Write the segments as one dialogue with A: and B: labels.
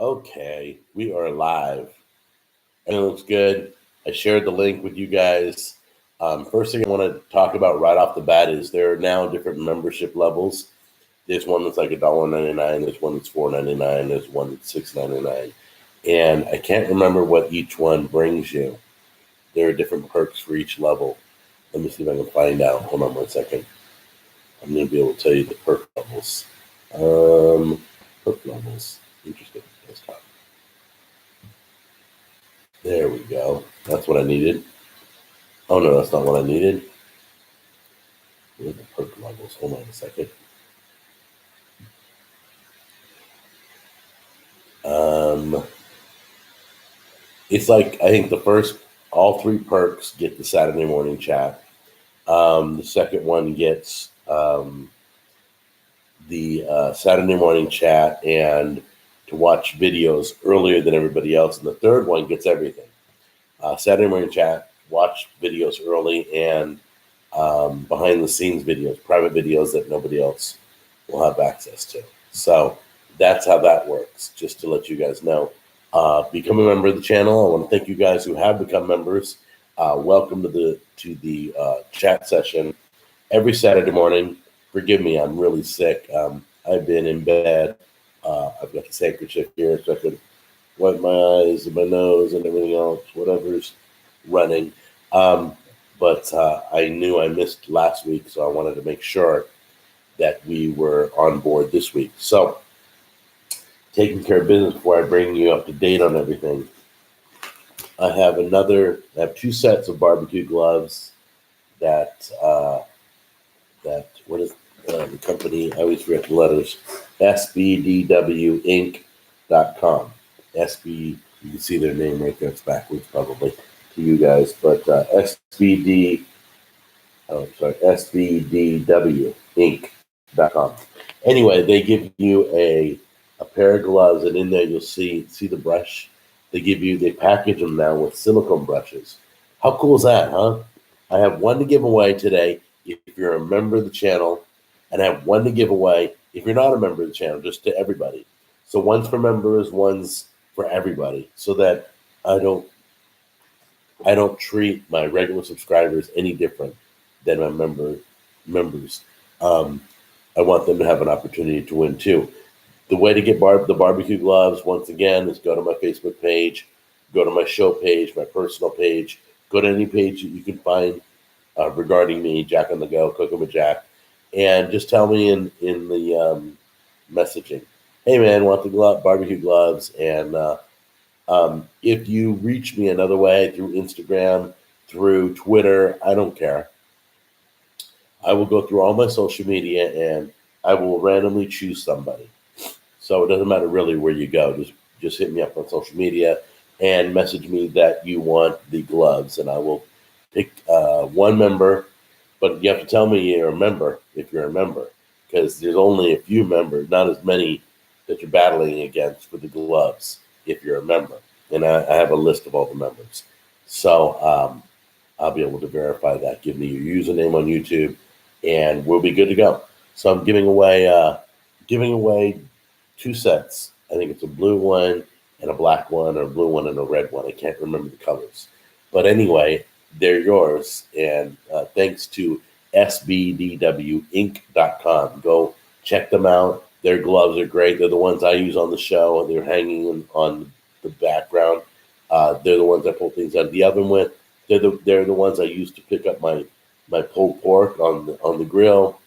A: Okay, we are live. Everything looks good. I shared the link with you guys. First thing I want to talk about right off the bat is there are now different membership levels. There's one that's like $1.99. There's one that's $4.99. There's one that's $6.99. And I can't remember what each one brings you. There are different perks for each level. Let me see if I can find out. Hold on one second. I'm going to be able to tell you the perk levels. Perk levels. Interesting. Desktop. There we go. That's what I needed. Oh, no, that's not what I needed. Where's the perk levels? Hold on a second. It's like, I think all three perks get the Saturday morning chat. The second one gets the Saturday morning chat and to watch videos earlier than everybody else. And the third one gets everything. Saturday morning chat, watch videos early, and behind the scenes videos, private videos that nobody else will have access to. So that's how that works, just to let you guys know. Become a member of the channel. I want to thank you guys who have become members. Welcome to the chat session every Saturday morning. Forgive me, I'm really sick. I've been in bed. I've got this handkerchief here so I can wipe my eyes and my nose and everything else, whatever's running. But I knew I missed last week, so I wanted to make sure that we were on board this week. So, taking care of business before I bring you up to date on everything. I have two sets of barbecue gloves that what is the company? I always forget the letters. SBDWinc.com. SB, you can see their name right there. It's backwards probably to you guys, but SBDWinc.com. Anyway, they give you a pair of gloves, and in there you'll see the brush. They package them now with silicone brushes. How cool is that, huh? I have one to give away today if you're a member of the channel, and I have one to give away if you're not a member of the channel, just to everybody. So one's for members, one's for everybody, so that I don't treat my regular subscribers any different than my members. I want them to have an opportunity to win too. The way to get the barbecue gloves, once again, is go to my Facebook page, go to my show page, my personal page, go to any page that you can find regarding me, Jack on the Go, Cooking with Jack, and just tell me in the messaging, hey man, want the barbecue gloves. And if you reach me another way through Instagram, through Twitter, I don't care. I will go through all my social media and I will randomly choose somebody. So it doesn't matter really where you go. Just hit me up on social media and message me that you want the gloves, and I will pick one member. But you have to tell me you're a member if you're a member, because there's only a few members, not as many that you're battling against for the gloves if you're a member. And I have a list of all the members. So I'll be able to verify that. Give me your username on YouTube, and we'll be good to go. So I'm giving away two sets. I think it's a blue one and a black one, or a blue one and a red one. I can't remember the colors. But anyway, they're yours. And thanks to SBDWinc.com. Go check them out. Their gloves are great. They're the ones I use on the show. They're hanging on the background. They're the ones I pull things out of the oven with. They're the ones I use to pick up my pulled pork on the grill.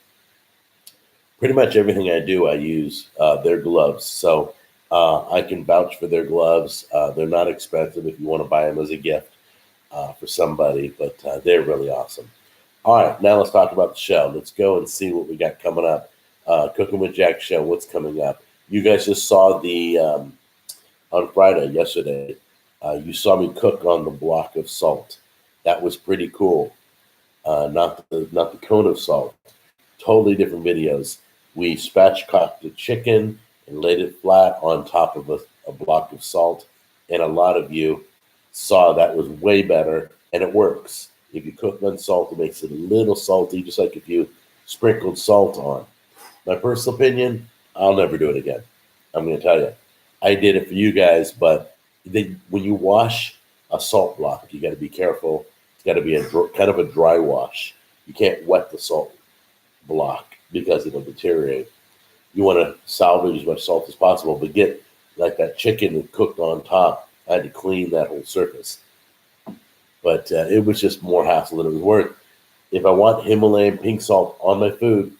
A: Pretty much everything I do, I use their gloves. So I can vouch for their gloves. They're not expensive if you want to buy them as a gift for somebody, but they're really awesome. All right, now let's talk about the show. Let's go and see what we got coming up. Cooking with Jack show, what's coming up? You guys just saw on Friday, yesterday, you saw me cook on the block of salt. That was pretty cool. Not the cone of salt. Totally different videos. We spatchcocked the chicken and laid it flat on top of a block of salt. And a lot of you saw that was way better, and it works. If you cook unsalt, it makes it a little salty, just like if you sprinkled salt on. My personal opinion, I'll never do it again. I'm going to tell you. I did it for you guys, but when you wash a salt block, you got to be careful. It's got to be kind of a dry wash. You can't wet the salt block because it'll deteriorate. You want to salvage as much salt as possible, but get like that chicken that cooked on top. I had to clean that whole surface, but it was just more hassle than it was worth. If I want Himalayan pink salt on my food,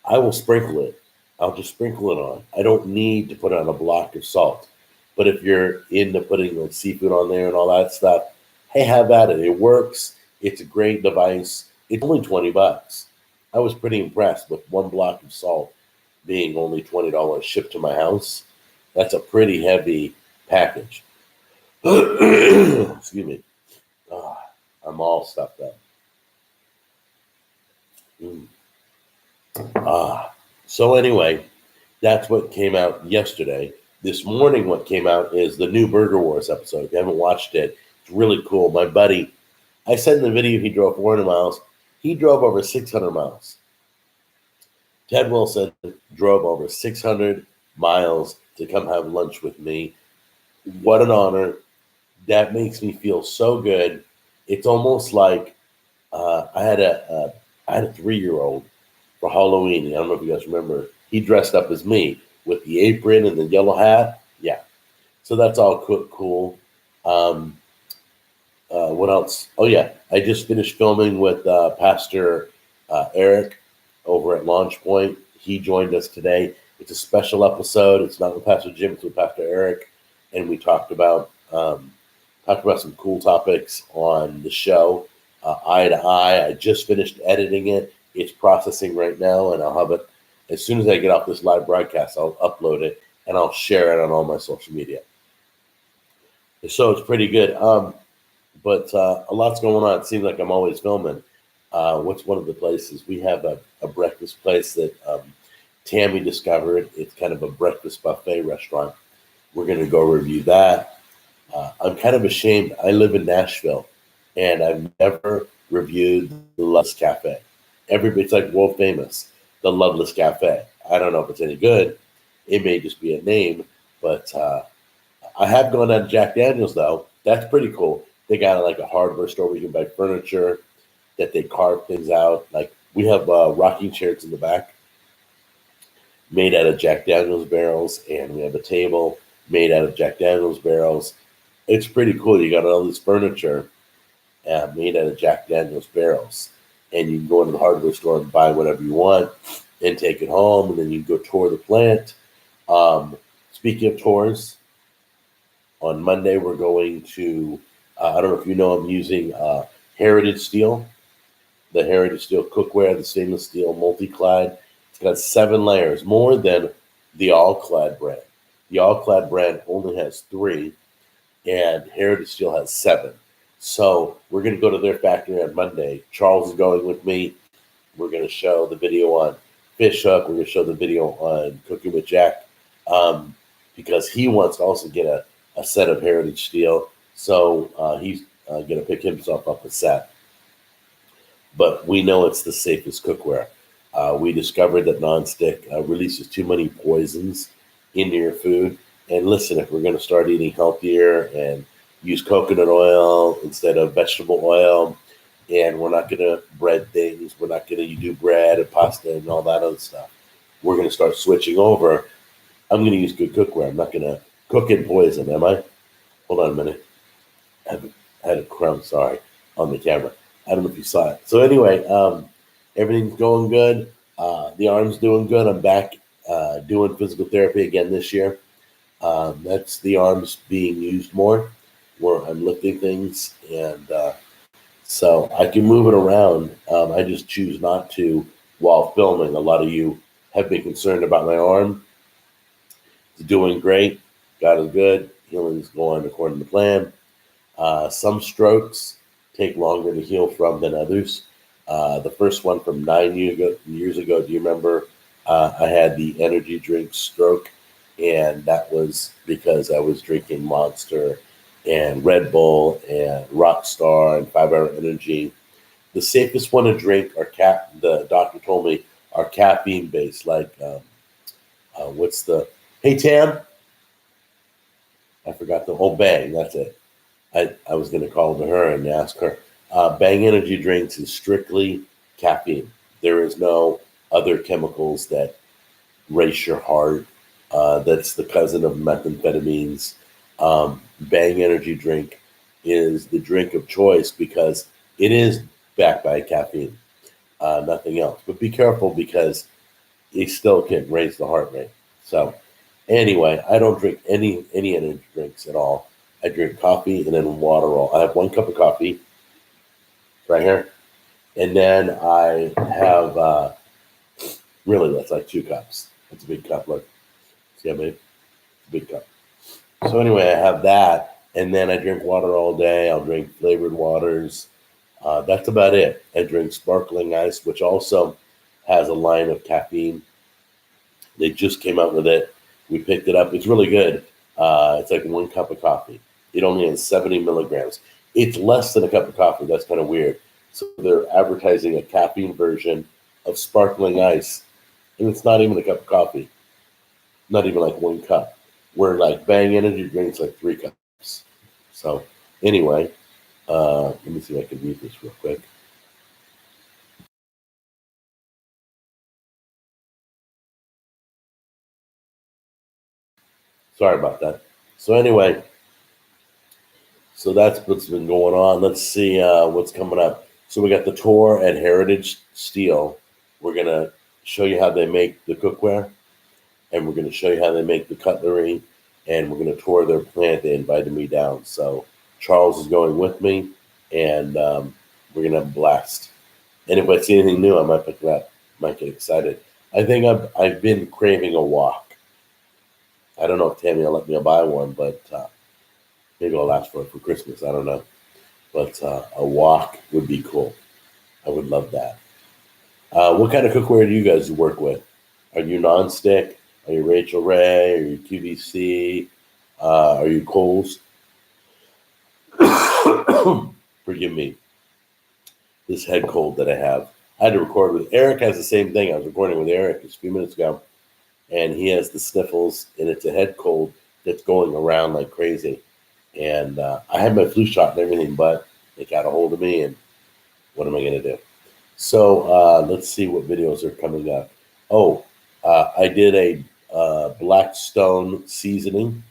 A: I will sprinkle it. I'll just sprinkle it on. I don't need to put on a block of salt. But if you're into putting like seafood on there and all that stuff, hey, have at it. It works. It's a great device. It's only $20. I was pretty impressed with one block of salt being only $20 shipped to my house. That's a pretty heavy package. Excuse me. I'm all stuffed up. So anyway, that's what came out yesterday. This morning, what came out is the new Burger Wars episode. If you haven't watched it, it's really cool. My buddy, I said in the video he drove 400 miles. He drove over 600 miles. Ted Wilson drove over 600 miles to come have lunch with me. What an honor. That makes me feel so good. It's almost like I had a 3-year-old for Halloween. I don't know if you guys remember. He dressed up as me with the apron and the yellow hat. Yeah. So that's all cool. What else? Oh, yeah. I just finished filming with Pastor Eric over at Launch Point. He joined us today. It's a special episode. It's not with Pastor Jim. It's with Pastor Eric. And we talked about some cool topics on the show, Eye to Eye. I just finished editing it. It's processing right now, and I'll have it as soon as I get off this live broadcast. I'll upload it, and I'll share it on all my social media. So it's pretty good. But a lot's going on. It seems like I'm always filming. What's one of the places? We have a breakfast place that Tammy discovered. It's kind of a breakfast buffet restaurant. We're going to go review that. I'm kind of ashamed. I live in Nashville, and I've never reviewed the Loveless Cafe. It's like world famous, the Loveless Cafe. I don't know if it's any good. It may just be a name, but I have gone on Jack Daniels, though. That's pretty cool. They got like a hardware store where you can buy furniture that they carve things out. Like we have rocking chairs in the back made out of Jack Daniels barrels, and we have a table made out of Jack Daniels barrels. It's pretty cool. You got all this furniture made out of Jack Daniels barrels, and you can go into the hardware store and buy whatever you want and take it home, and then you can go tour the plant. Speaking of tours, on Monday we're going to, I don't know if you know, I'm using Heritage Steel, the Heritage Steel cookware, the stainless steel multi-clad. It's got 7 layers, more than the All-Clad brand. The All-Clad brand only has 3, and Heritage Steel has 7. So we're going to go to their factory on Monday. Charles is going with me. We're going to show the video on Fish Hook. We're going to show the video on Cooking with Jack because he wants to also get a set of Heritage Steel. So he's going to pick himself up a set. But we know it's the safest cookware. We discovered that nonstick releases too many poisons into your food. And listen, if we're going to start eating healthier and use coconut oil instead of vegetable oil, and we're not going to bread things, we're not going to do bread and pasta and all that other stuff. We're going to start switching over. I'm going to use good cookware. I'm not going to cook in poison, am I? Hold on a minute. I had a crumb, on the camera. I don't know if you saw it. So anyway, everything's going good. The arm's doing good. I'm back doing physical therapy again this year. That's the arms being used more, where I'm lifting things, and so I can move it around. I just choose not to while filming. A lot of you have been concerned about my arm. It's doing great. God is good. Healing's going according to plan. Some strokes take longer to heal from than others. The first one from 9 years ago, do you remember? I had the energy drink stroke, and that was because I was drinking Monster and Red Bull and Rockstar and 5 Hour Energy. The safest one to drink are the doctor told me are caffeine based, like hey Tam, I forgot the whole Bang. That's it. I was going to call to her and ask her. Bang energy drinks is strictly caffeine. There is no other chemicals that race your heart. That's the cousin of methamphetamines. Bang energy drink is the drink of choice because it is backed by caffeine, nothing else. But be careful because it still can raise the heart rate. So anyway, I don't drink any energy drinks at all. I drink coffee and then water. I have 1 cup of coffee right here, and then I have really that's like 2 cups. That's a big cup. Look, see how big? Big cup. So anyway, I have that, and then I drink water all day. I'll drink flavored waters. That's about it. I drink sparkling ice, which also has a line of caffeine. They just came out with it. We picked it up. It's really good. It's like 1 cup of coffee. It only has 70 milligrams. It's less than a cup of coffee. That's kind of weird. So they're advertising a caffeine version of sparkling ice, and it's not even a cup of coffee. Not even like 1 cup. Where like Bang energy drinks like 3 cups. So anyway, let me see if I can read this real quick. Sorry about that. So anyway, so that's what's been going on. Let's see what's coming up. So we got the tour at Heritage Steel. We're gonna show you how they make the cookware, and we're gonna show you how they make the cutlery, and we're gonna tour their plant. They invited me down, so Charles is going with me, and we're gonna have a blast. And if I see anything new, I might pick it up. Might get excited. I think I've been craving a walk. I don't know if Tammy will let me buy one, but maybe I'll ask for it for Christmas. I don't know. But a walk would be cool. I would love that. What kind of cookware do you guys work with? Are you nonstick? Are you Rachel Ray? Are you QVC? Are you Kohl's? Forgive me. This head cold that I have. I had to record with Eric. Has the same thing. I was recording with Eric just a few minutes ago, and he has the sniffles, and it's a head cold that's going around like crazy. And I had my flu shot and everything, but it got a hold of me, and what am I going to do? So let's see what videos are coming up. Oh, I did a Blackstone seasoning.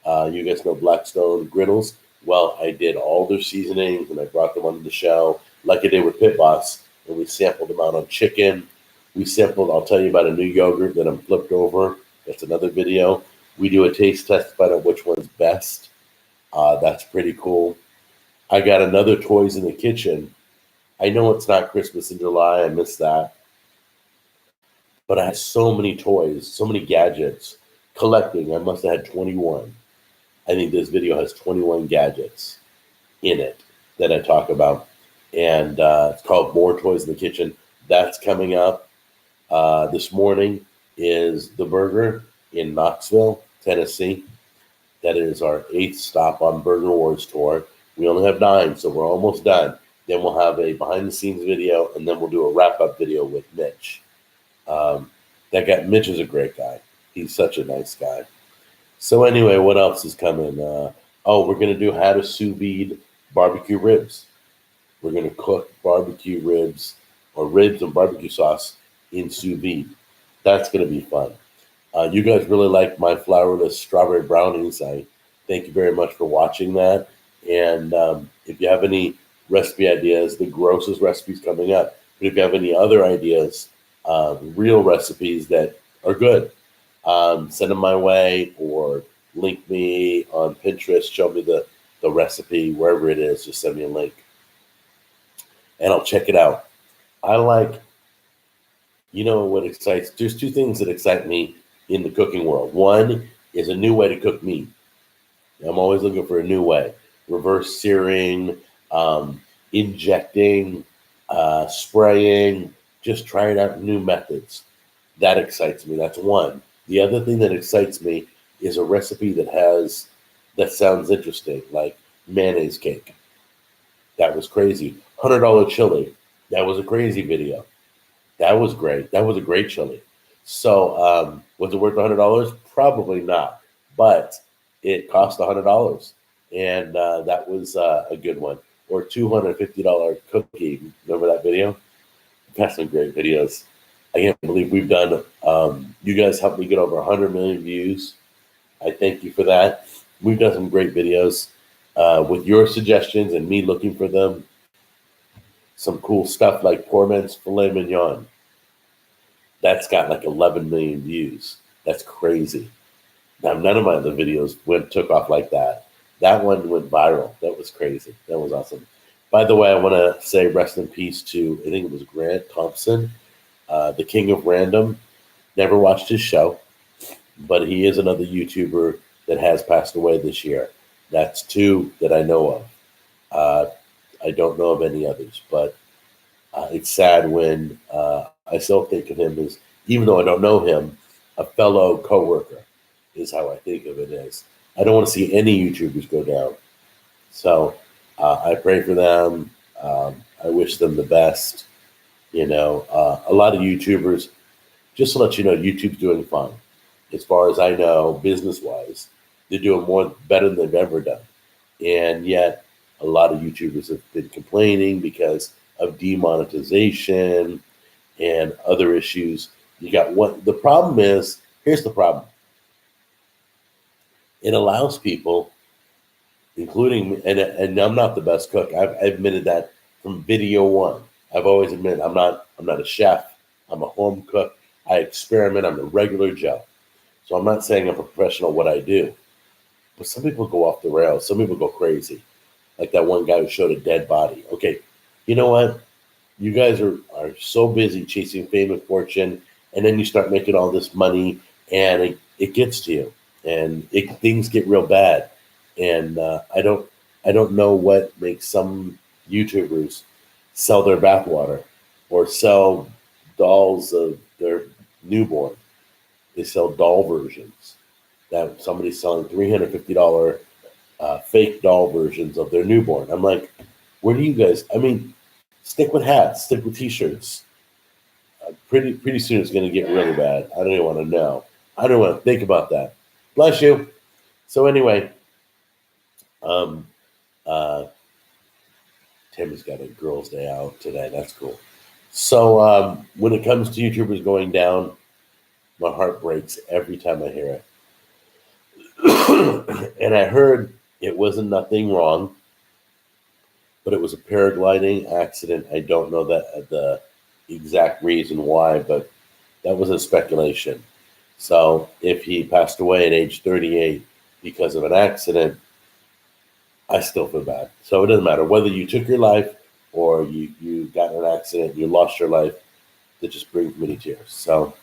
A: You guys know Blackstone griddles. Well, I did all their seasonings, and I brought them on the show, like I did with Pit Boss, and we sampled them out on chicken. We sampled, I'll tell you about a new yogurt that I'm flipped over. That's another video. We do a taste test to find out which one's best. That's pretty cool. I got another toys in the kitchen. I know it's not Christmas in July. I missed that. But I had so many toys, so many gadgets collecting. I must have had 21. I think this video has 21 gadgets in it that I talk about. And it's called More Toys in the Kitchen. That's coming up. This morning is the burger in Knoxville, Tennessee. That is our 8th stop on Burger Wars tour. We only have 9, so we're almost done. Then we'll have a behind-the-scenes video, and then we'll do a wrap-up video with Mitch. Mitch is a great guy. He's such a nice guy. So anyway, what else is coming? We're going to do how to sous vide barbecue ribs. We're going to cook barbecue ribs or ribs and barbecue sauce in sous vide. That's going to be fun. You guys really like my flourless strawberry brownies. I thank you very much for watching that. And if you have any recipe ideas, the grossest recipes coming up. But if you have any other ideas, real recipes that are good, send them my way or link me on Pinterest. Show me the recipe, wherever it is. Just send me a link. And I'll check it out. What excites, there's 2 things that excite me in the cooking world. One is a new way to cook meat. I'm always looking for a new way. Reverse searing, injecting, spraying, just trying out new methods. That excites me. That's one. The other thing that excites me is a recipe that sounds interesting, like mayonnaise cake. That was crazy. $100 chili. That was a crazy video. That was great. That was a great chili. So was it worth $100? Probably not. But it cost $100, and that was a good one. Or $250 cookie. Remember that video? That's some great videos. I can't believe we've done. You guys helped me get over 100 million views. I thank you for that. We've done some great videos with your suggestions and me looking for them. Some cool stuff like poor man's filet mignon. That's got like 11 million views. That's crazy. Now, none of my other videos took off like that. That one went viral. That was crazy. That was awesome. By the way, I want to say rest in peace to, I think it was Grant Thompson, the king of random. Never watched his show, but he is another YouTuber that has passed away this year. That's two that I know of. I don't know of any others, but it's sad when I still think of him as, even though I don't know him, a fellow coworker is how I think of it as. I don't want to see any YouTubers go down. So I pray for them. I wish them the best. A lot of YouTubers, just to let you know, YouTube's doing fine. As far as I know, business-wise, they're doing better than they've ever done. And yet, a lot of YouTubers have been complaining because of demonetization and other issues. You got what the problem is. Here's the problem. It allows people, including, and I'm not the best cook. I've admitted that from video one. I've always admitted I'm not a chef. I'm a home cook. I experiment. I'm a regular Joe. So I'm not saying I'm a professional at what I do. But some people go off the rails. Some people go crazy. Like that one guy who showed a dead body. Okay, you know what? You guys are so busy chasing fame and fortune, and then you start making all this money, and it gets to you, and things get real bad. And I don't know what makes some YouTubers sell their bathwater or sell dolls of their newborn. They sell doll versions. That somebody's selling $350 fake doll versions of their newborn. I'm like, where do you guys? I mean, stick with hats, stick with T-shirts. Pretty soon it's going to get really bad. I don't even want to know. I don't want to think about that. Bless you. So anyway, Timmy's got a girls' day out today. That's cool. So when it comes to YouTubers going down, my heart breaks every time I hear it. And I heard it wasn't nothing wrong, but it was a paragliding accident. I don't know the exact reason why, but that was a speculation. So if he passed away at age 38 because of an accident, I still feel bad. So it doesn't matter whether you took your life or you got in an accident, you lost your life. That just brings me to tears. So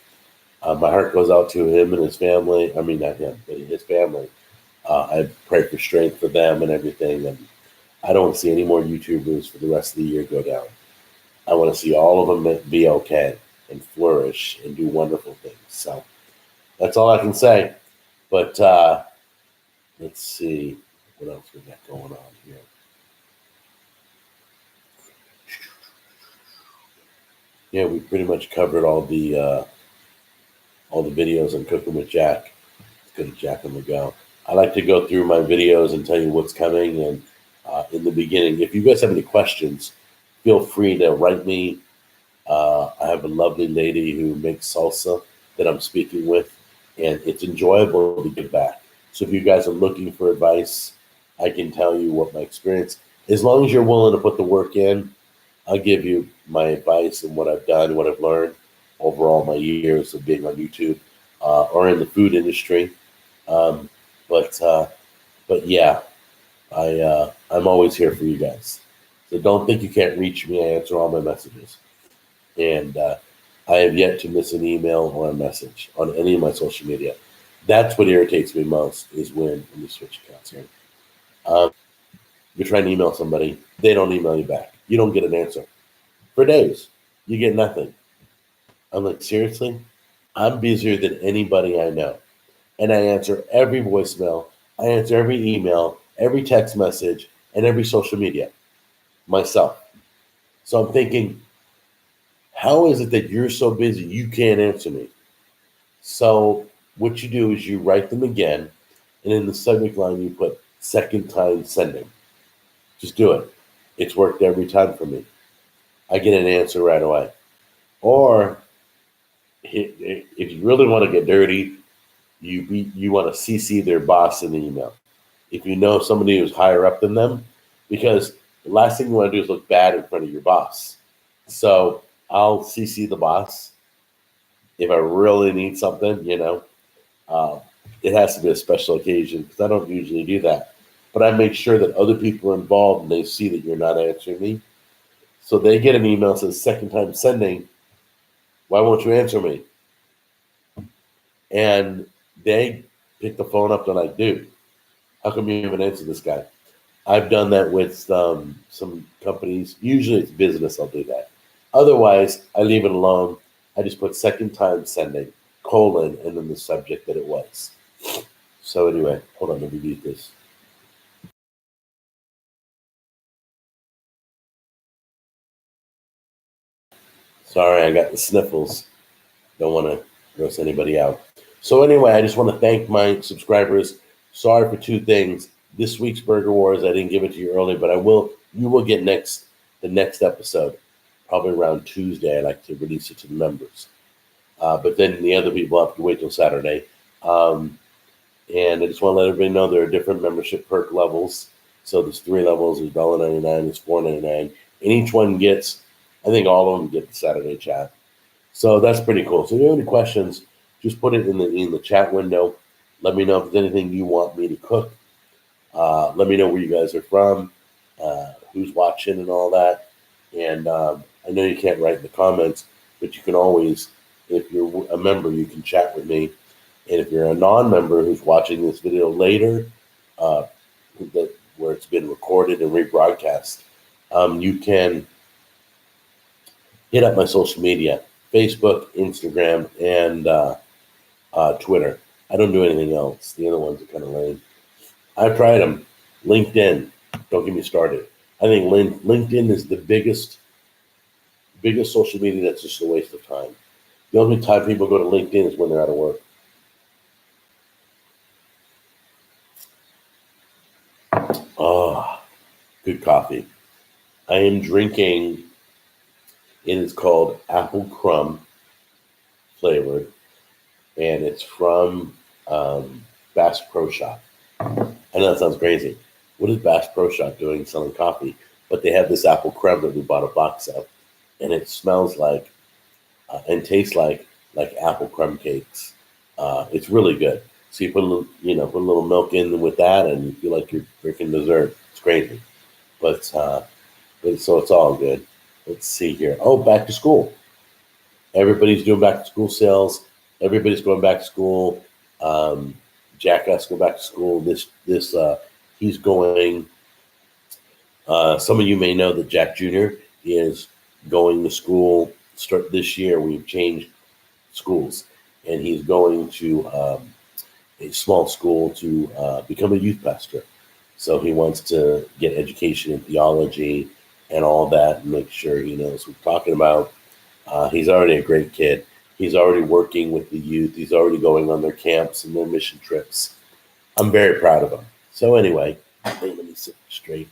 A: my heart goes out to him and his family. I mean, not him, but his family. I pray for strength for them and everything. And I don't want to see any more YouTubers for the rest of the year go down. I want to see all of them be okay and flourish and do wonderful things. So that's all I can say. But let's see what else we got going on here. Yeah, we pretty much covered all the videos on Cooking with Jack. Let's go to Jack on the Go. I like to go through my videos and tell you what's coming. And in the beginning, if you guys have any questions, feel free to write me. I have a lovely lady who makes salsa that I'm speaking with, and it's enjoyable to give back. So if you guys are looking for advice, I can tell you what my experience. As long as you're willing to put the work in, I'll give you my advice and what I've done, what I've learned over all my years of being on YouTube or in the food industry. But yeah, I'm always here for you guys. So don't think you can't reach me. I answer all my messages. And I have yet to miss an email or a message on any of my social media. That's what irritates me most is when, let me switch accounts here. You're trying to email somebody, they don't email you back. You don't get an answer. For days, you get nothing. I'm like, seriously? I'm busier than anybody I know. And I answer every voicemail, I answer every email, every text message, and every social media myself. So I'm thinking, how is it that you're so busy you can't answer me? So what you do is you write them again and in the subject line you put second time sending. Just do it. It's worked every time for me. I get an answer right away. Or if you really want to get dirty, you want to CC their boss in the email. If you know somebody who's higher up than them, because the last thing you want to do is look bad in front of your boss. So I'll CC the boss if I really need something, it has to be a special occasion because I don't usually do that. But I make sure that other people are involved and they see that you're not answering me. So they get an email that says second time sending. Why won't you answer me? And they pick the phone up and I do. How come you haven't answered this guy? I've done that with some companies. Usually it's business, I'll do that. Otherwise, I leave it alone. I just put second time sending, colon, and then the subject that it was. So anyway, hold on, let me read this. Sorry, I got the sniffles. Don't want to gross anybody out. So anyway, I just want to thank my subscribers. Sorry for two things. This week's Burger Wars, I didn't give it to you early, but you will get the next episode, probably around Tuesday. I like to release it to the members. But then the other people have to wait till Saturday. And I just want to let everybody know there are different membership perk levels. So there's 3 levels, there's $1.99, there's $4.99. And each one gets, I think all of them get the Saturday chat. So that's pretty cool. So if you have any questions, just put it in the chat window. Let me know if there's anything you want me to cook. Let me know where you guys are from, who's watching and all that. And I know you can't write in the comments, but you can always, if you're a member, you can chat with me. And if you're a non-member who's watching this video later, where it's been recorded and rebroadcast, you can hit up my social media, Facebook, Instagram, and Twitter. I don't do anything else. The other ones are kind of lame. I've tried them. LinkedIn, don't get me started. I think LinkedIn is the biggest social media that's just a waste of time. The only time people go to LinkedIn is when they're out of work. Oh, good coffee. I am drinking, it is called Apple Crumb flavored, and it's from Bass Pro Shop. I know that sounds crazy. What is Bass Pro Shop doing selling coffee? But they have this apple crumb that we bought a box of, and it smells like and tastes like apple crumb cakes. It's really good. So you put a little milk in with that, and you feel like you're drinking dessert. It's crazy, but so it's all good. Let's see here. Oh, back to school. Everybody's doing back to school sales. Everybody's going back to school. Jack has to go back to school. He's going. Some of you may know that Jack Jr. is going to school. Start this year. We've changed schools, and he's going to a small school to become a youth pastor. So he wants to get education in theology and all that, and make sure he knows what we're talking about. He's already a great kid. He's already working with the youth. He's already going on their camps and their mission trips. I'm very proud of him. So anyway, let me sit straight.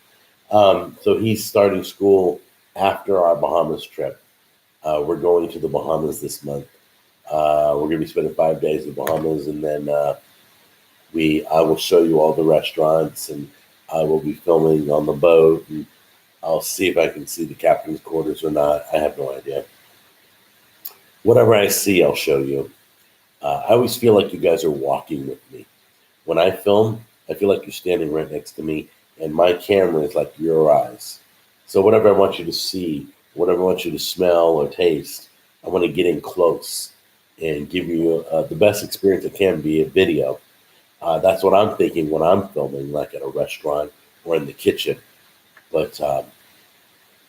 A: So he's starting school after our Bahamas trip. We're going to the Bahamas this month. We're going to be spending 5 days in the Bahamas, and then I will show you all the restaurants, and I will be filming on the boat, and I'll see if I can see the captain's quarters or not. I have no idea. Whatever I see, I'll show you. I always feel like you guys are walking with me. When I film, I feel like you're standing right next to me, and my camera is like your eyes. So whatever I want you to see, whatever I want you to smell or taste, I want to get in close and give you the best experience it can be a video. That's what I'm thinking when I'm filming, like at a restaurant or in the kitchen. But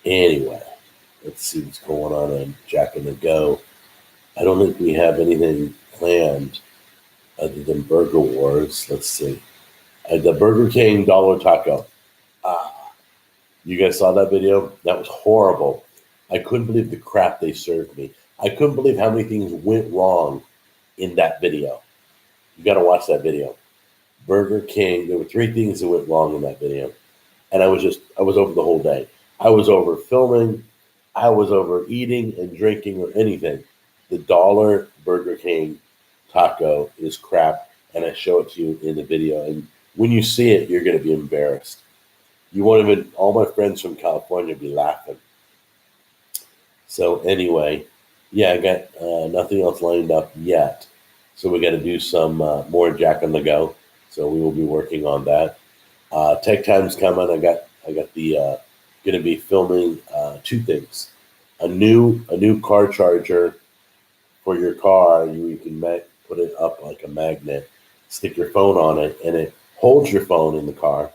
A: anyway, let's see what's going on Jack and the Go. I don't think we have anything planned other than Burger Wars. Let's see. The Burger King Dollar Taco. You guys saw that video? That was horrible. I couldn't believe the crap they served me. I couldn't believe how many things went wrong in that video. You got to watch that video. Burger King. There were three things that went wrong in that video, and I was over the whole day. I was over filming, I was over eating and drinking or anything. The dollar Burger King taco is crap, and I show it to you in the video. And when you see it, you're going to be embarrassed. You won't even. All my friends from California be laughing. So anyway, yeah, I got nothing else lined up yet. So we got to do some more Jack on the Go. So we will be working on that. Tech Time's coming. I got the going to be filming two things: a new car charger for your car. You can put it up like a magnet, stick your phone on it, and it holds your phone in the car.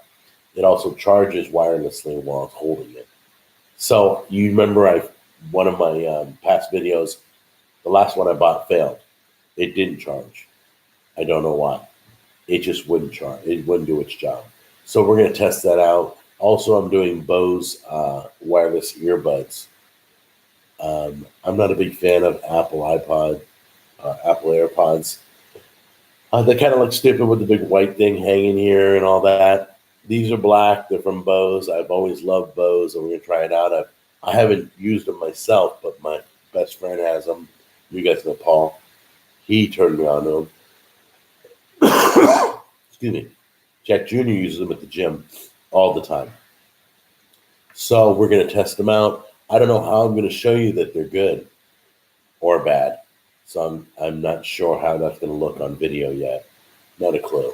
A: It also charges wirelessly while it's holding it. So you remember one of my past videos, the last one I bought failed. It didn't charge. I don't know why. It just wouldn't charge. It wouldn't do its job. So we're going to test that out. Also, I'm doing Bose wireless earbuds. I'm not a big fan of Apple AirPods. They kind of look stupid with the big white thing hanging here and all that. These are black. They're from Bose. I've always loved Bose, and we're going to try it out. I haven't used them myself, but my best friend has them. You guys know Paul. He turned me on to them. Excuse me. Jack Jr. uses them at the gym all the time. So we're going to test them out. I don't know how I'm going to show you that they're good or bad. So I'm not sure how that's going to look on video yet. Not a clue.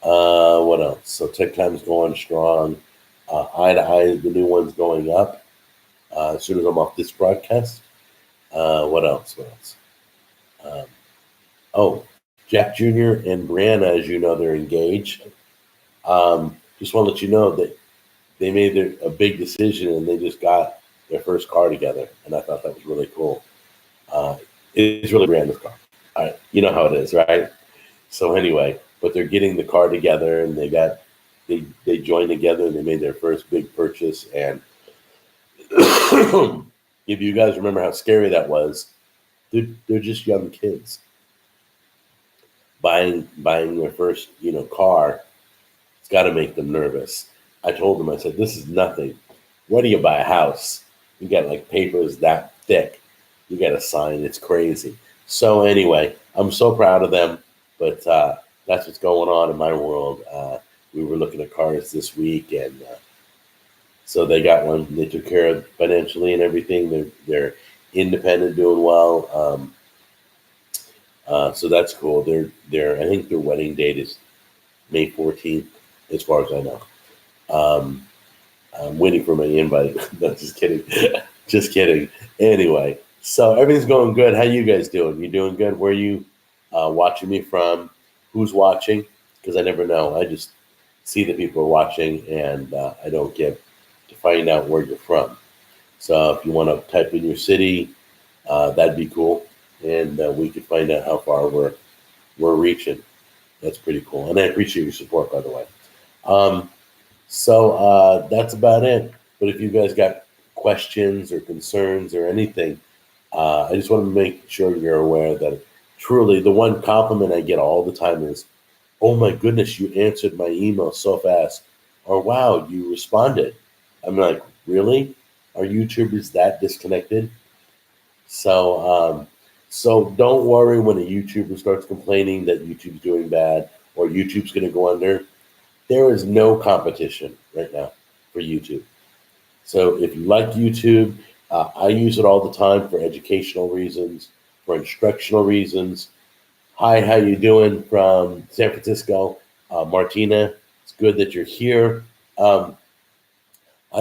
A: What else? So Tech Time's going strong. Eye to Eye, the new one's going up as soon as I'm off this broadcast. What else? Jack Jr. and Brianna, as you know, they're engaged. Just want to let you know that they made a big decision and they just got their first car together, and I thought that was really cool. It's really Brianna's car. You know how it is, right? So anyway, but they're getting the car together, and they joined together and they made their first big purchase. And if you guys remember how scary that was, they're just young kids buying their first car. It's got to make them nervous. I told them, I said, this is nothing. Why do you buy a house? You got like papers that thick. You got to sign. It's crazy. So anyway, I'm so proud of them. But that's what's going on in my world. We were looking at cars this week, and so they got one. They took care of financially and everything. They're independent, doing well. So that's cool. I think their wedding date is May 14th, as far as I know. I'm waiting for my invite. No, just kidding. Just kidding. Anyway, so everything's going good. How you guys doing? You doing good? Where are you watching me from? Who's watching? Because I never know. I just see that people are watching, and I don't get to find out where you're from. So if you want to type in your city, that'd be cool, and we could find out how far we're reaching. That's pretty cool, and I appreciate your support, by the way. So that's about it. But if you guys got questions or concerns or anything, I just want to make sure you're aware that truly the one compliment I get all the time is, oh my goodness, you answered my email so fast. Or wow, you responded. I'm like, really? Are YouTubers that disconnected? So don't worry when a YouTuber starts complaining that YouTube's doing bad or YouTube's going to go under. There is no competition right now for YouTube. So if you like YouTube, I use it all the time for educational reasons, for instructional reasons. Hi, how you doing from San Francisco? Martina, it's good that you're here. I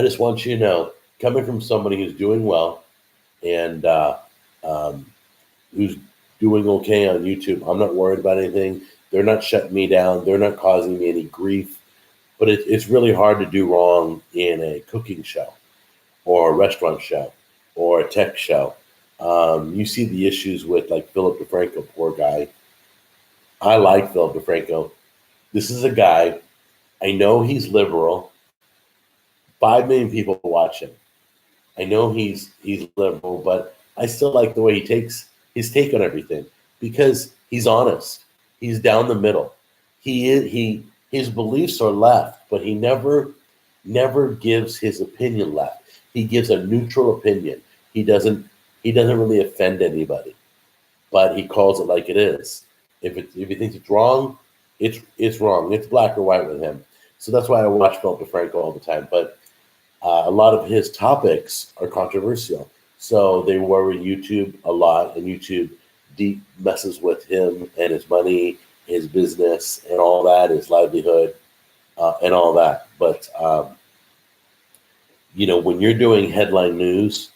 A: just want you to know, coming from somebody who's doing well and who's doing okay on YouTube, I'm not worried about anything. They're not shutting me down. They're not causing me any grief. But it's really hard to do wrong in a cooking show or a restaurant show or a tech show. You see the issues with like Philip DeFranco, poor guy. I like Philip DeFranco. This is a guy, I know he's liberal. 5 million people watch him. I know he's liberal, but I still like the way he takes his take on everything because he's honest. He's down the middle. his beliefs are left, but he never gives his opinion left. He gives a neutral opinion. He doesn't really offend anybody, but he calls it like it is. If he thinks it's wrong, it's wrong. It's black or white with him. So that's why I watch Philip DeFranco all the time. But a lot of his topics are controversial, so they worry YouTube a lot, and YouTube deep messes with him and his money, his business, and all that, his livelihood, and all that. But when you're doing headline news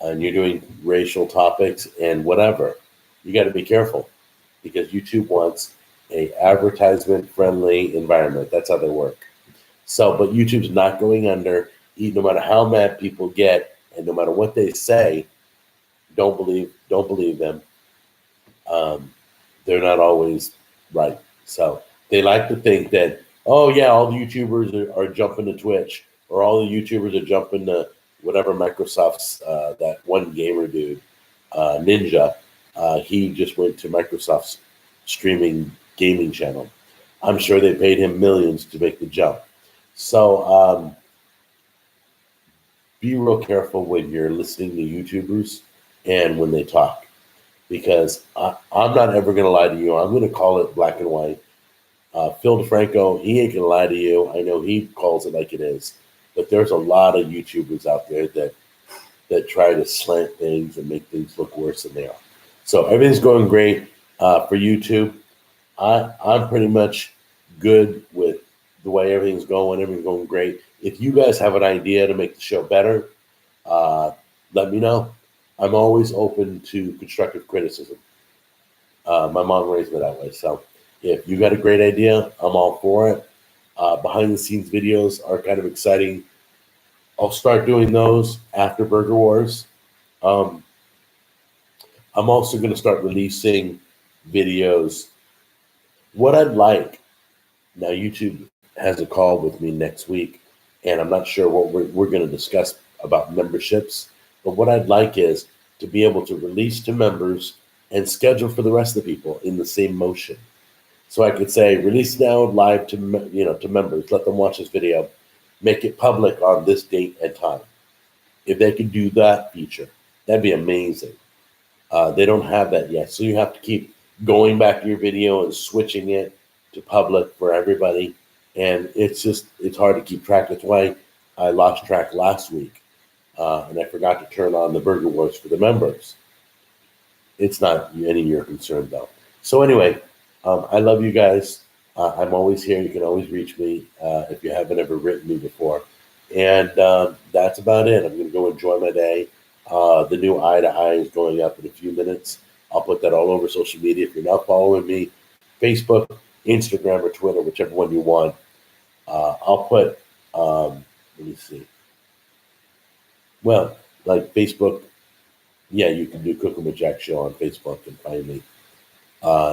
A: and you're doing racial topics and whatever, you got to be careful because YouTube wants a advertisement friendly environment. That's how they work. So, but YouTube's not going under. No matter how mad people get, and no matter what they say, don't believe them. They're not always right. So they like to think that, oh yeah, all the YouTubers are jumping to Twitch, or all the YouTubers are jumping to whatever Microsoft's that one gamer dude, Ninja. He just went to Microsoft's streaming gaming channel. I'm sure they paid him millions to make the jump. So be real careful when you're listening to YouTubers and when they talk, because I'm not ever going to lie to you. I'm going to call it black and white. Phil DeFranco, he ain't going to lie to you. I know he calls it like it is, but there's a lot of YouTubers out there that try to slant things and make things look worse than they are. So everything's going great for YouTube. I'm pretty much good with the way everything's going. Everything's going great. If you guys have an idea to make the show better, let me know. I'm always open to constructive criticism. My mom raised me that way. So if you got a great idea, I'm all for it. Behind the scenes videos are kind of exciting. I'll start doing those after Burger Wars. I'm also going to start releasing videos. What I'd like, now YouTube has a call with me next week, and I'm not sure what we're going to discuss about memberships, but what I'd like is to be able to release to members and schedule for the rest of the people in the same motion. So I could say, release now live to members, let them watch this video, make it public on this date and time. If they could do that feature, that'd be amazing. They don't have that yet, so you have to keep going back to your video and switching it to public for everybody. And it's hard to keep track. That's why I lost track last week. And I forgot to turn on the Burger Wars for the members. It's not any of your concern, though. So anyway, I love you guys. I'm always here. You can always reach me if you haven't ever written me before. And that's about it. I'm going to go enjoy my day. The new Eye to Eye is going up in a few minutes. I'll put that all over social media. If you're not following me, Facebook, Instagram, or Twitter, whichever one you want. I'll put, let me see. Well, like Facebook, yeah, you can do Cooking with Jack Show on Facebook and find me.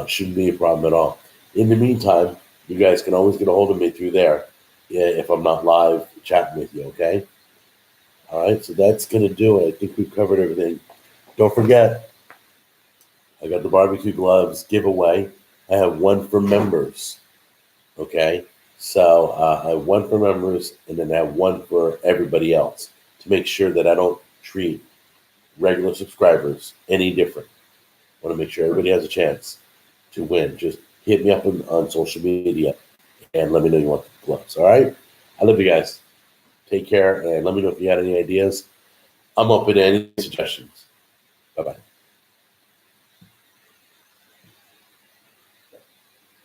A: Shouldn't be a problem at all. In the meantime, you guys can always get a hold of me through there if I'm not live chatting with you, okay? All right, so that's going to do it. I think we've covered everything. Don't forget, I got the barbecue gloves giveaway. I have one for members, okay? So I have one for members, and then I have one for everybody else to make sure that I don't treat regular subscribers any different. I want to make sure everybody has a chance to win. Just hit me up on social media and let me know you want the gloves, all right? I love you guys. Take care, and let me know if you had any ideas. I'm open to any suggestions. Bye-bye.